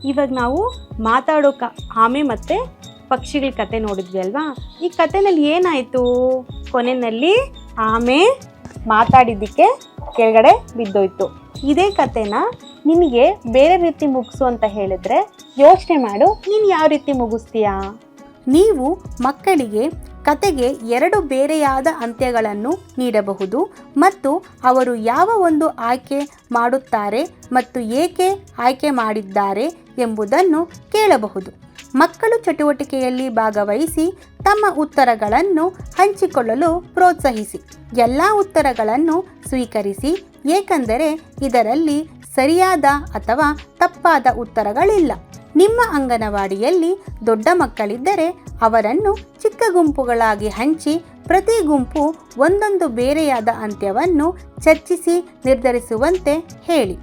ಇವಾಗ ನಾವು ಮಾತಾಡೋ ಆಮೆ ಮತ್ತು ಪಕ್ಷಿಗಳ ಕತೆ ನೋಡಿದ್ವಿ ಅಲ್ವಾ. ಈ ಕಥೆನಲ್ಲಿ ಏನಾಯಿತು? ಕೊನೆಯಲ್ಲಿ ಆಮೆ ಮಾತಾಡಿದ್ದಕ್ಕೆ ಕೆಳಗಡೆ ಬಿದ್ದೋಯ್ತು. ಇದೇ ಕಥೆನ ನಿನಗೆ ಬೇರೆ ರೀತಿ ಮುಗಿಸು ಅಂತ ಹೇಳಿದ್ರೆ ಯೋಚನೆ ಮಾಡು, ನೀನು ಯಾವ ರೀತಿ ಮುಗಿಸ್ತೀಯಾ? ನೀವು ಮಕ್ಕಳಿಗೆ ಕತೆಗೆ 2 ಬೇರೆಯಾದ ಅಂತ್ಯಗಳನ್ನು ನೀಡಬಹುದು ಮತ್ತು ಅವರು ಯಾವ ಒಂದು ಆಯ್ಕೆ ಮಾಡುತ್ತಾರೆ ಮತ್ತು ಏಕೆ ಆಯ್ಕೆ ಮಾಡಿದ್ದಾರೆ ಎಂಬುದನ್ನು ಕೇಳಬಹುದು. ಮಕ್ಕಳು ಚಟುವಟಿಕೆಯಲ್ಲಿ ಭಾಗವಹಿಸಿ ತಮ್ಮ ಉತ್ತರಗಳನ್ನು ಹಂಚಿಕೊಳ್ಳಲು ಪ್ರೋತ್ಸಾಹಿಸಿ. ಎಲ್ಲ ಉತ್ತರಗಳನ್ನು ಸ್ವೀಕರಿಸಿ, ಏಕೆಂದರೆ ಇದರಲ್ಲಿ ಸರಿಯಾದ ಅಥವಾ ತಪ್ಪಾದ ಉತ್ತರಗಳಿಲ್ಲ. ನಿಮ್ಮ ಅಂಗನವಾಡಿಯಲ್ಲಿ ದೊಡ್ಡ ಮಕ್ಕಳಿದ್ದರೆ ಅವರನ್ನು ಚಿಕ್ಕ ಗುಂಪುಗಳಾಗಿ ಹಂಚಿ ಪ್ರತಿ ಗುಂಪು ಒಂದೊಂದು ಬೇರೆಯಾದ ಅಂತ್ಯವನ್ನು ಚರ್ಚಿಸಿ ನಿರ್ಧರಿಸುವಂತೆ ಹೇಳಿ.